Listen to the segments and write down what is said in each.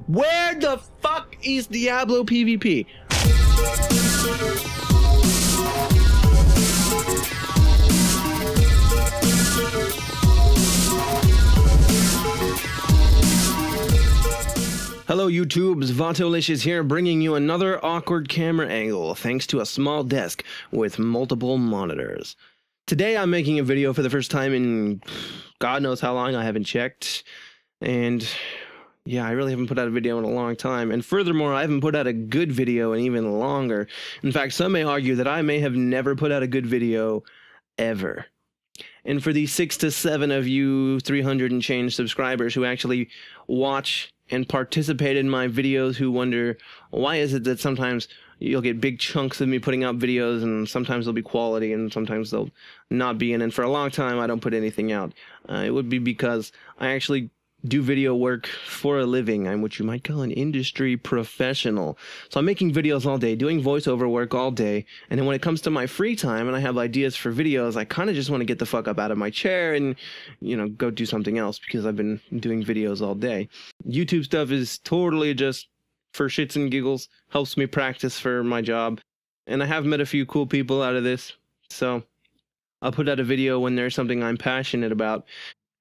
Where the fuck is Diablo PvP? Hello YouTubes, Vatolicious here, bringing you another awkward camera angle thanks to a small desk with multiple monitors. Today I'm making a video for the first time in God knows how long. I haven't checked, and yeah, I really haven't put out a video in a long time, and furthermore I haven't put out a good video in even longer. In fact, some may argue that I may have never put out a good video ever. And for the 6 to 7 of you 300 and change subscribers who actually watch and participate in my videos, who wonder why is it that sometimes you'll get big chunks of me putting out videos and sometimes they'll be quality and sometimes they'll not be, and for a long time I don't put anything out. It would be because I actually do video work for a living. I'm what you might call an industry professional. So I'm making videos all day, doing voiceover work all day, and then when it comes to my free time and I have ideas for videos, I kind of just want to get the fuck up out of my chair and, you know, go do something else because I've been doing videos all day. YouTube stuff is totally just for shits and giggles, helps me practice for my job, and I have met a few cool people out of this, so I'll put out a video when there's something I'm passionate about.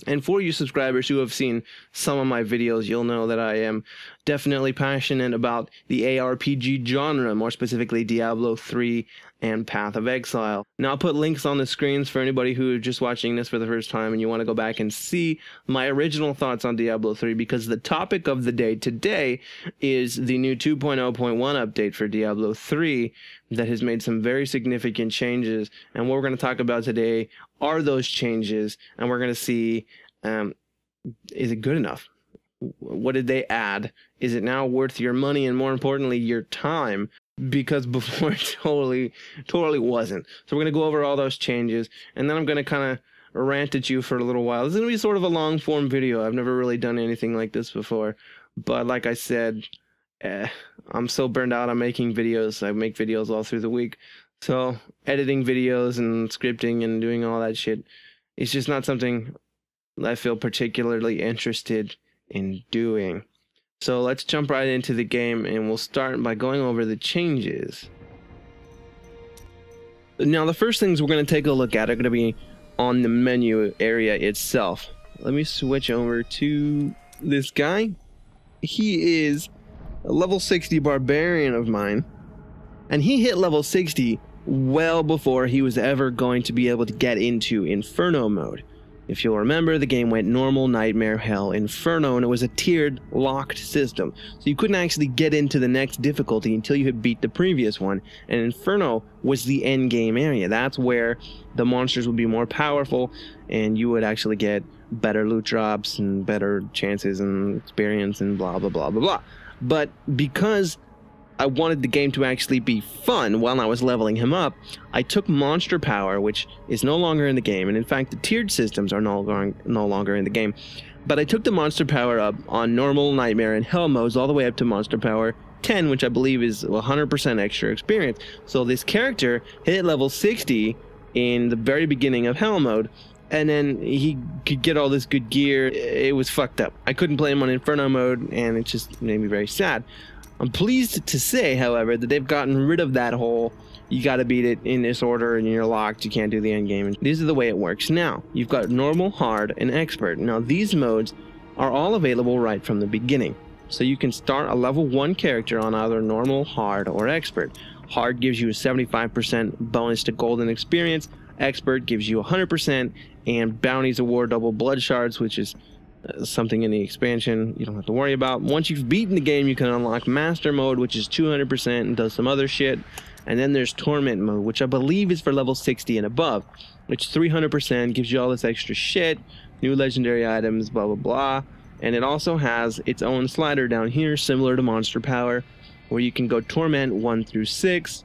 And for you subscribers who have seen some of my videos, you'll know that I am definitely passionate about the ARPG genre, more specifically Diablo 3 and Path of Exile. Now, I'll put links on the screens for anybody who is just watching this for the first time and you want to go back and see my original thoughts on Diablo 3, because the topic of the day today is the new 2.0.1 update for Diablo 3 that has made some very significant changes, and what we're going to talk about today are those changes, and we're going to see, is it good enough? What did they add? Is it now worth your money, and more importantly, your time? Because before it totally wasn't. So we're going to go over all those changes, and then I'm going to kind of rant at you for a little while. This is going to be sort of a long form video. I've never really done anything like this before, but like I said, I'm so burned out on making videos. I make videos all through the week, so editing videos and scripting and doing all that shit is just not something I feel particularly interested in doing. So let's jump right into the game, and we'll start by going over the changes. Now, the first things we're going to take a look at are going to be on the menu area itself. Let me switch over to this guy. He is a level 60 barbarian of mine, and he hit level 60 well before he was ever going to be able to get into Inferno mode. If you'll remember, the game went normal, nightmare, hell, inferno, and it was a tiered, locked system. So you couldn't actually get into the next difficulty until you had beat the previous one, and inferno was the end game area. That's where the monsters would be more powerful, and you would actually get better loot drops and better chances and experience and blah, blah, blah, blah, blah. But because I wanted the game to actually be fun while I was leveling him up, I took monster power, which is no longer in the game, and in fact the tiered systems are no longer in the game, but I took the monster power up on normal, nightmare, and hell modes all the way up to monster power 10, which I believe is 100% extra experience. So this character hit level 60 in the very beginning of hell mode, and then he could get all this good gear. It was fucked up. I couldn't play him on inferno mode, and it just made me very sad. I'm pleased to say, however, that they've gotten rid of that whole, you gotta beat it in this order and you're locked, you can't do the end game. These are the way it works now. You've got normal, hard, and expert. Now these modes are all available right from the beginning. So you can start a level 1 character on either normal, hard, or expert. Hard gives you a 75% bonus to golden experience, expert gives you 100%, and bounties award double blood shards, which is something in the expansion you don't have to worry about. Once you've beaten the game, you can unlock master mode, which is 200% and does some other shit, and then there's torment mode, which I believe is for level 60 and above, which 300% gives you all this extra shit, new legendary items, blah blah blah, and it also has its own slider down here similar to monster power, where you can go torment 1 through 6,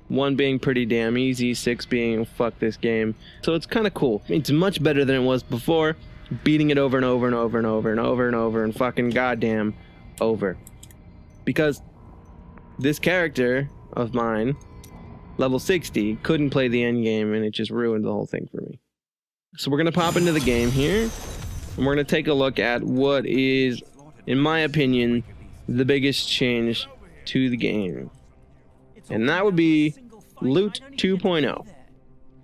1 being pretty damn easy, 6 being fuck this game. So it's kind of cool. It's much better than it was before, beating it over and over and over and over and over and over and fucking goddamn over. Because this character of mine, level 60, couldn't play the end game, and it just ruined the whole thing for me. So we're going to pop into the game here, and we're going to take a look at what is, in my opinion, the biggest change to the game. And that would be Loot 2.0.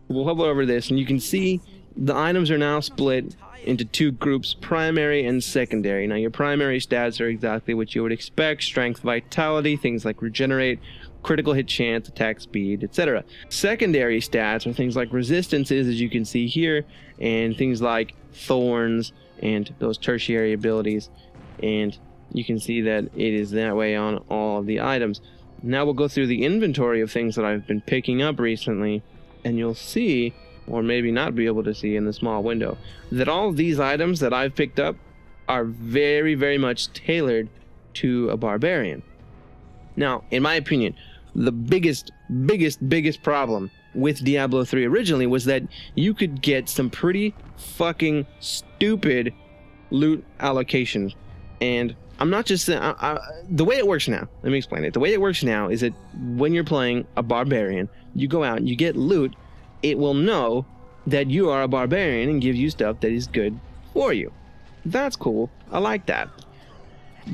We'll hover over this and you can see the items are now split into two groups, primary and secondary. Now your primary stats are exactly what you would expect: strength, vitality, things like regenerate, critical hit chance, attack speed, etc. Secondary stats are things like resistances, as you can see here, and things like thorns and those tertiary abilities, and you can see that it is that way on all of the items. Now we'll go through the inventory of things that I've been picking up recently, and you'll see, or maybe not be able to see in the small window, that all of these items that I've picked up are very, very much tailored to a barbarian. Now, in my opinion, the biggest problem with Diablo 3 originally was that you could get some pretty fucking stupid loot allocations. And I'm not just saying, the way it works now, let me explain it. The way it works now is that when you're playing a barbarian, you go out and you get loot, it will know that you are a barbarian and give you stuff that is good for you. That's cool. I like that.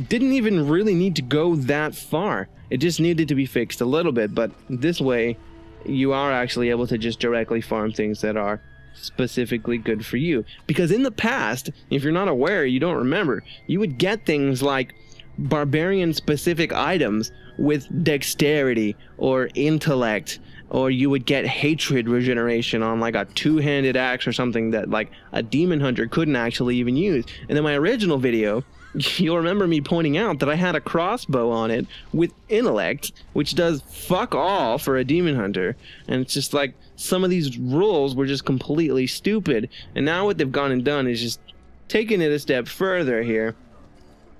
Didn't even really need to go that far. It just needed to be fixed a little bit, but this way you are actually able to just directly farm things that are specifically good for you. Because in the past, if you're not aware, you don't remember, you would get things like barbarian specific items with dexterity or intellect, or you would get hatred regeneration on like a two-handed axe or something that like a demon hunter couldn't actually even use. And in my original video, you'll remember me pointing out that I had a crossbow on it with intellect, which does fuck all for a demon hunter. And it's just like, some of these rules were just completely stupid. And now what they've gone and done is just taken it a step further here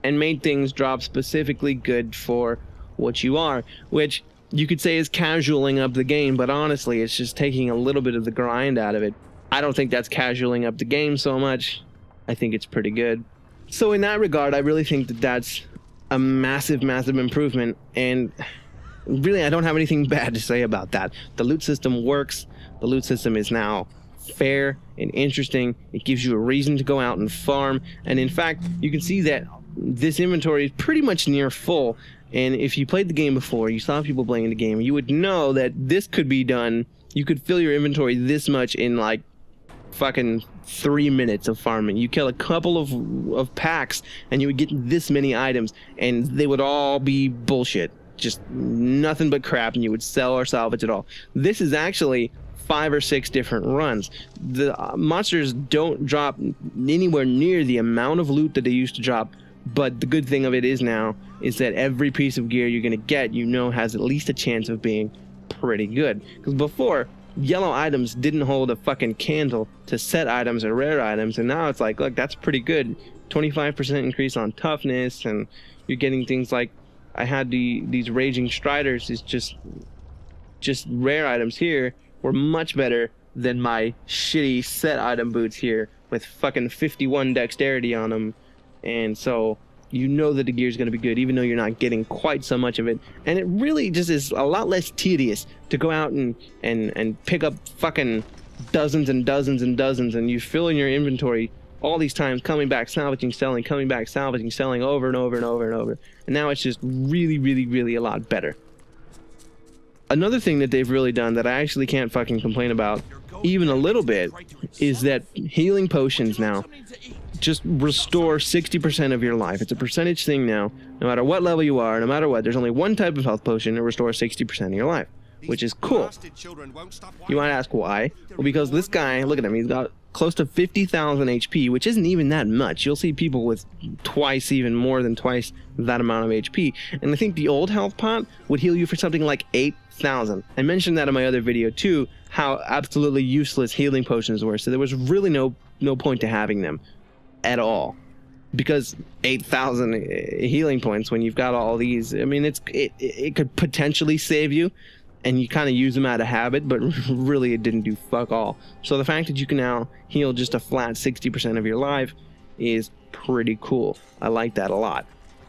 and made things drop specifically good for what you are, which you could say is casualing up the game, but honestly, it's just taking a little bit of the grind out of it. I don't think that's casualing up the game so much. I think it's pretty good. So in that regard, I really think that that's a massive improvement, and really I don't have anything bad to say about that. The loot system works. The loot system is now fair and interesting. It gives you a reason to go out and farm, and in fact, you can see that this inventory is pretty much near full. And if you played the game before, you saw people playing the game, you would know that this could be done. You could fill your inventory this much in like fucking 3 minutes of farming. You kill a couple of packs and you would get this many items, and they would all be bullshit. Just nothing but crap, and you would sell or salvage it all. This is actually 5 or 6 different runs. The monsters don't drop anywhere near the amount of loot that they used to drop. But the good thing of it is now is that every piece of gear you're going to get, you know, has at least a chance of being pretty good. Because before, yellow items didn't hold a fucking candle to set items or rare items, and now it's like, look, that's pretty good. 25% increase on toughness, and you're getting things like, I had these Raging Striders, is just rare items here were much better than my shitty set item boots here with fucking 51 dexterity on them. And so you know that the gear is going to be good, even though you're not getting quite so much of it. And it really just is a lot less tedious to go out and pick up fucking dozens and dozens and dozens, and you fill in your inventory all these times, coming back, salvaging, selling, coming back, salvaging, selling over and over and over and over. And now it's just really a lot better. Another thing that they've really done that I actually can't fucking complain about even a little bit is that healing potions now just restore 60% of your life. It's a percentage thing now. No matter what level you are, no matter what, there's only one type of health potion that restores 60% of your life, which is cool. You might ask why? Well, because this guy, look at him, he's got close to 50,000 HP, which isn't even that much. You'll see people with even more than twice that amount of HP. And I think the old health pot would heal you for something like 8,000. I mentioned that in my other video too, how absolutely useless healing potions were. So there was really no point to having them at all, because 8,000 healing points when you've got all these, I mean, it could potentially save you, and you kind of use them out of habit, but really it didn't do fuck all. So the fact that you can now heal just a flat 60% of your life is pretty cool. I like that a lot.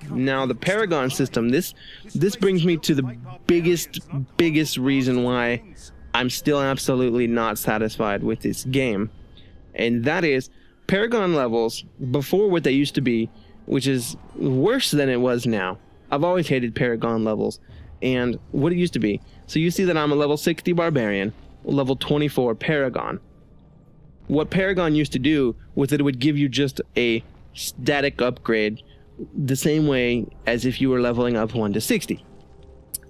Now the Paragon system, this brings me to the biggest reason why I'm still absolutely not satisfied with this game, and that is Paragon levels before what they used to be, which is worse than it was now. I've always hated Paragon levels and what it used to be. So you see that I'm a level 60 Barbarian, level 24 Paragon. What Paragon used to do was that it would give you just a static upgrade the same way as if you were leveling up 1 to 60.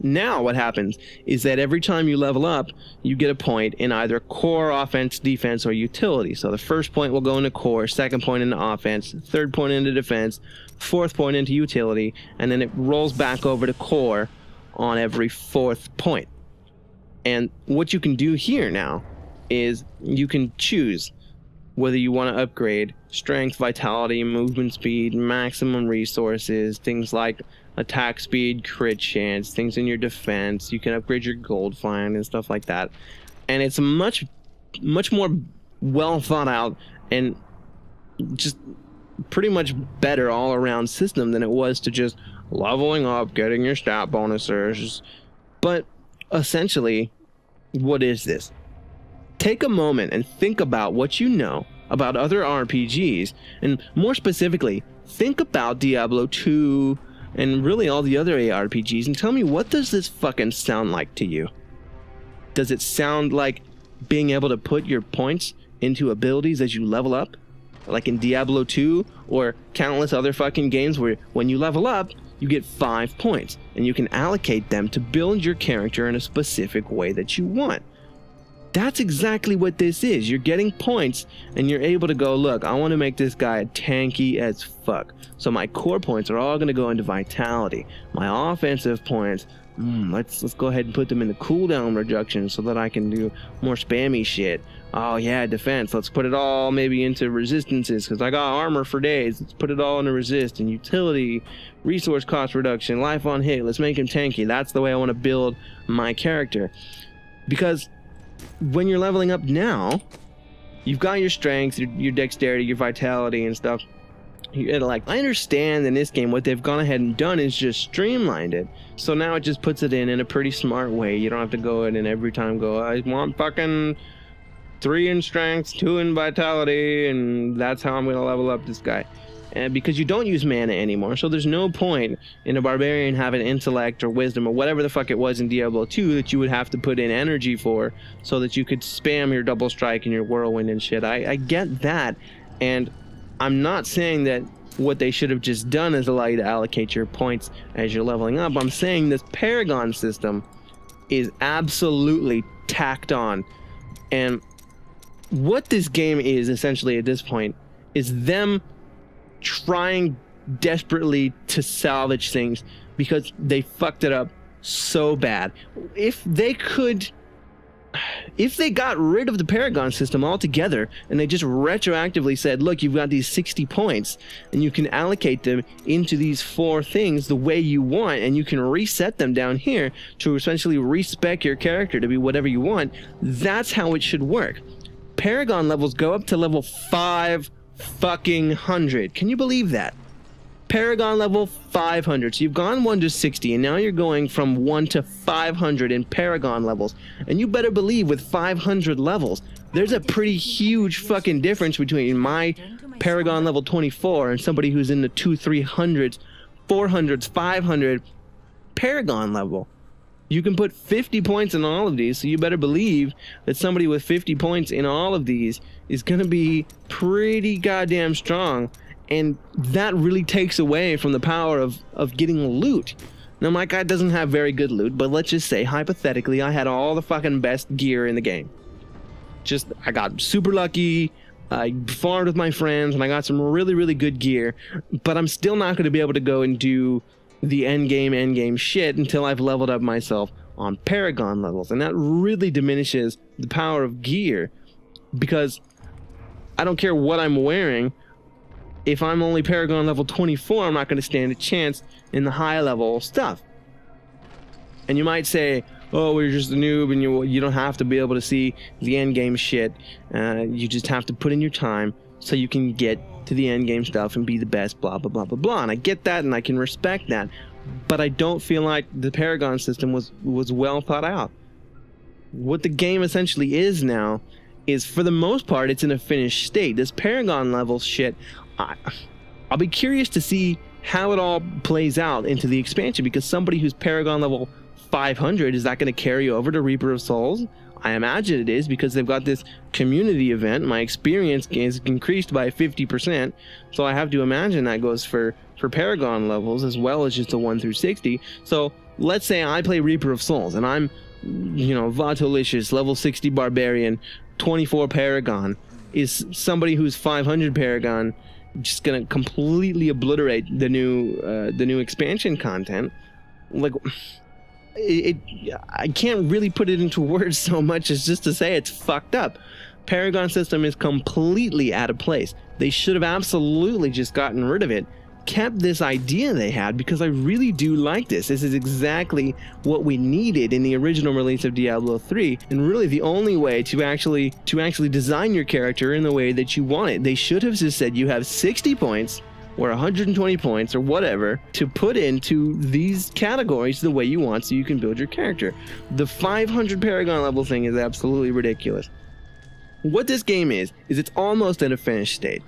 Now what happens is that every time you level up, you get a point in either core, offense, defense, or utility. So the first point will go into core, second point into offense, third point into defense, fourth point into utility, and then it rolls back over to core on every fourth point. And what you can do here now is you can choose whether you want to upgrade strength, vitality, movement speed, maximum resources, things like attack speed, crit chance, things in your defense. You can upgrade your gold find and stuff like that. And it's a much more well thought out and just pretty much better all around system than it was to just leveling up, getting your stat bonuses. But essentially, what is this? Take a moment and think about what you know about other RPGs, and more specifically, think about Diablo 2 and really all the other ARPGs, and tell me, what does this fucking sound like to you? Does it sound like being able to put your points into abilities as you level up? Like in Diablo 2 or countless other fucking games where when you level up, you get 5 points, and you can allocate them to build your character in a specific way that you want. That's exactly what this is. You're getting points, and you're able to go, look, I want to make this guy tanky as fuck. So my core points are all going to go into vitality. My offensive points, let's go ahead and put them in the cooldown reduction so that I can do more spammy shit. Oh yeah, defense, let's put it all maybe into resistances because I got armor for days. Let's put it all into resist and utility, resource cost reduction, life on hit. Let's make him tanky. That's the way I want to build my character. Because when you're leveling up now, you've got your strength, your dexterity, your vitality and stuff. Like, I understand in this game what they've gone ahead and done is just streamlined it. So now it just puts it in a pretty smart way. You don't have to go in and every time go, I want fucking 3 in strength, 2 in vitality, and that's how I'm going to level up this guy. And because you don't use mana anymore, so there's no point in a barbarian having intellect or wisdom or whatever the fuck it was in Diablo 2 that you would have to put in energy for so that you could spam your double strike and your whirlwind and shit. I get that, and I'm not saying that what they should have just done is allow you to allocate your points as you're leveling up. I'm saying this Paragon system is absolutely tacked on, and what this game is essentially at this point is them trying desperately to salvage things because they fucked it up so bad. If they got rid of the Paragon system altogether and they just retroactively said, look, you've got these 60 points and you can allocate them into these 4 things the way you want, and you can reset them down here to essentially respec your character to be whatever you want, that's how it should work. Paragon levels go up to level 5 fucking 100. Can you believe that? Paragon level 500. So you've gone 1 to 60 and now you're going from 1 to 500 in Paragon levels. And you better believe with 500 levels, there's a pretty huge fucking difference between my Paragon level 24 and somebody who's in the 200s, 300s, 400s, 500 Paragon level. You can put 50 points in all of these, so you better believe that somebody with 50 points in all of these is going to be pretty goddamn strong, and that really takes away from the power of getting loot. Now, my guy doesn't have very good loot, but let's just say, hypothetically, I had all the fucking best gear in the game. I got super lucky, I farmed with my friends, and I got some really, really good gear, but I'm still not going to be able to go and do the endgame shit until I've leveled up myself on Paragon levels, and that really diminishes the power of gear, because I don't care what I'm wearing. If I'm only Paragon level 24, I'm not going to stand a chance in the high level stuff. And you might say, oh, we're just a noob and you don't have to be able to see the endgame shit. You just have to put in your time so you can get to the endgame stuff and be the best, blah, blah, blah, blah, blah. And I get that and I can respect that. But I don't feel like the Paragon system was well thought out. What the game essentially is now is, for the most part, it's in a finished state. This Paragon level shit, I'll be curious to see how it all plays out into the expansion, because somebody who's Paragon level 500, is that going to carry over to Reaper of Souls? I imagine it is, because they've got this community event. My experience is increased by 50%, so I have to imagine that goes for Paragon levels as well as just the 1 through 60. So let's say I play Reaper of Souls and I'm, you know, Vatolicious, level 60 Barbarian, 24 Paragon. Is somebody who's 500 Paragon just gonna completely obliterate the new expansion content? Like, I can't really put it into words so much as just to say it's fucked up. Paragon System is completely out of place. They should have absolutely just gotten rid of it, kept this idea they had, because I really do like this. This is exactly what we needed in the original release of Diablo 3, and really the only way to actually design your character in the way that you want it. They should have just said you have 60 points or 120 points or whatever to put into these categories the way you want, so you can build your character. The 500 Paragon level thing is absolutely ridiculous. What this game is it's almost in a finished state,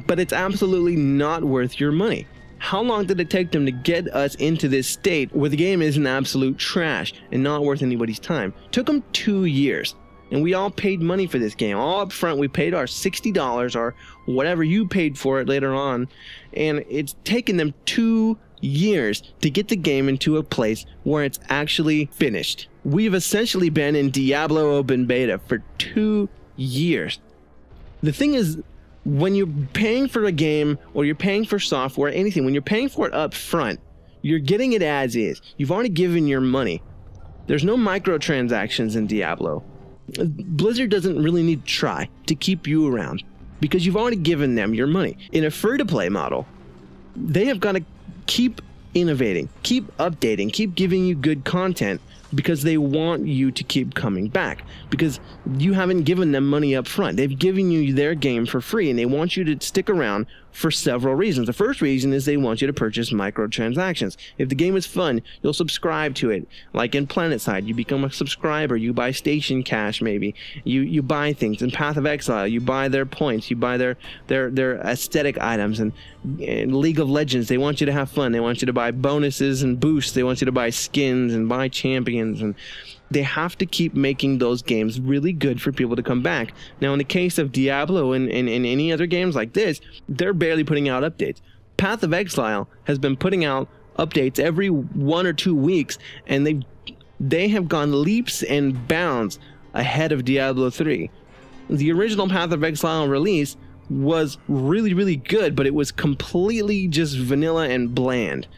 but it's absolutely not worth your money. How long did it take them to get us into this state where the game is an absolute trash and not worth anybody's time? It took them 2 years, and we all paid money for this game. All up front, we paid our $60 or whatever you paid for it later on, and it's taken them 2 years to get the game into a place where it's actually finished. We've essentially been in Diablo open beta for 2 years. The thing is, when you're paying for a game or you're paying for software, anything, when you're paying for it up front, you're getting it as is. You've already given your money. There's no microtransactions in Diablo. Blizzard doesn't really need to try to keep you around, because you've already given them your money. In a free-to-play model, they have got to keep innovating, keep updating, keep giving you good content, because they want you to keep coming back, because you haven't given them money up front. They've given you their game for free, and they want you to stick around for several reasons. The first reason is they want you to purchase microtransactions. If the game is fun, you'll subscribe to it. Like in PlanetSide, you become a subscriber, you buy station cash maybe, you buy things. In Path of Exile, you buy their points, you buy their aesthetic items. And in League of Legends, they want you to have fun. They want you to buy bonuses and boosts. They want you to buy skins and buy champions, and they have to keep making those games really good for people to come back. Now, in the case of Diablo and any other games like this, they're barely putting out updates. Path of Exile has been putting out updates every 1 or 2 weeks, and they have gone leaps and bounds ahead of Diablo 3. The original Path of Exile release was really, really good, but it was completely just vanilla and bland.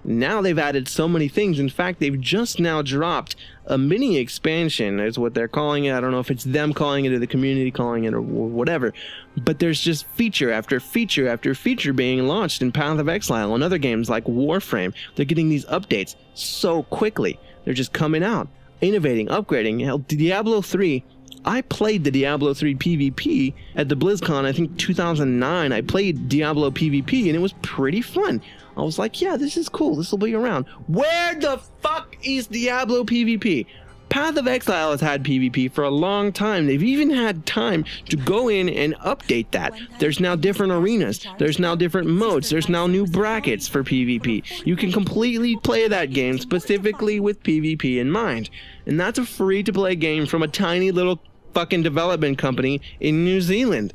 Now they've added so many things. In fact, they've just now dropped a mini expansion, is what they're calling it. I don't know if it's them calling it or the community calling it or whatever, but there's just feature after feature after feature being launched in Path of Exile and other games like Warframe. They're getting these updates so quickly. They're just coming out, innovating, upgrading. Hell, Diablo 3, I played the Diablo 3 PvP at the BlizzCon, I think 2009. I played Diablo PvP, and it was pretty fun. I was like, yeah, this is cool. This will be around. Where the fuck is Diablo PvP? Path of Exile has had PvP for a long time. They've even had time to go in and update that. There's now different arenas. There's now different modes. There's now new brackets for PvP. You can completely play that game specifically with PvP in mind. And that's a free-to-play game from a tiny little fucking development company in New Zealand.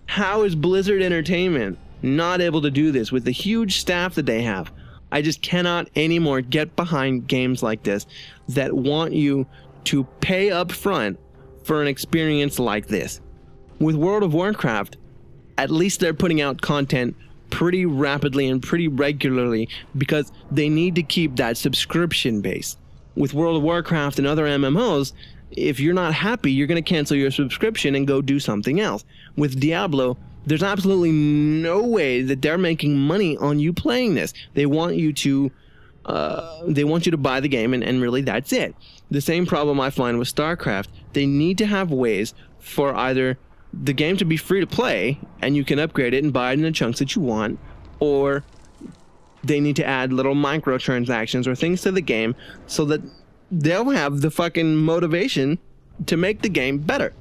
How is Blizzard Entertainment not able to do this with the huge staff that they have? I just cannot anymore get behind games like this that want you to pay up front for an experience like this. With World of Warcraft, at least they're putting out content pretty rapidly and pretty regularly, because they need to keep that subscription base. With World of Warcraft and other MMOs, if you're not happy, you're going to cancel your subscription and go do something else. With Diablo, there's absolutely no way that they're making money on you playing this. They want you to buy the game, and really that's it. The same problem I find with StarCraft. They need to have ways for either the game to be free to play and you can upgrade it and buy it in the chunks that you want, or they need to add little microtransactions or things to the game so that they'll have the fucking motivation to make the game better.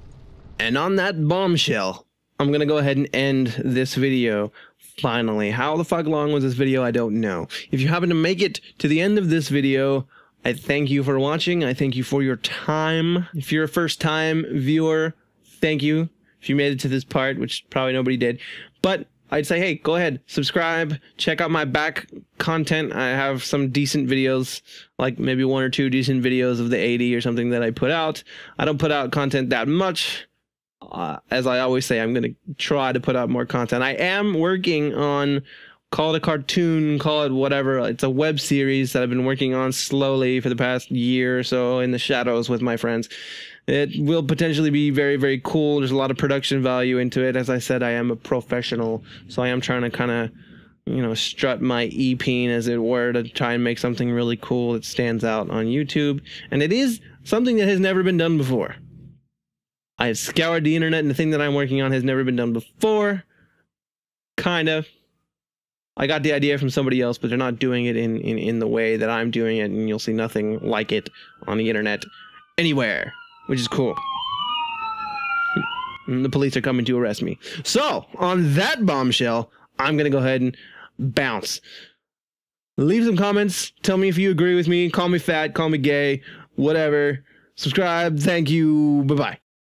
And on that bombshell, I'm going to go ahead and end this video. Finally, how the fuck long was this video? I don't know. If you happen to make it to the end of this video, I thank you for watching. I thank you for your time. If you're a first-time viewer, thank you. If you made it to this part, which probably nobody did. But I'd say, hey, go ahead, subscribe, check out my back content. I have some decent videos, like maybe 1 or 2 decent videos of the 80 or something that I put out. I don't put out content that much. As I always say, I'm going to try to put out more content. I am working on, call it a cartoon, call it whatever. It's a web series that I've been working on slowly for the past year or so in the shadows with my friends. It will potentially be very, very cool. There's a lot of production value into it. As I said, I am a professional, so I am trying to kind of, you know, strut my e-peen, as it were, to try and make something really cool that stands out on YouTube. And it is something that has never been done before. I have scoured the internet, and the thing that I'm working on has never been done before. Kind of. I got the idea from somebody else, but they're not doing it in the way that I'm doing it, and you'll see nothing like it on the internet anywhere, which is cool. And the police are coming to arrest me. So, on that bombshell, I'm going to go ahead and bounce. Leave some comments. Tell me if you agree with me. Call me fat. Call me gay. Whatever. Subscribe. Thank you. Bye-bye.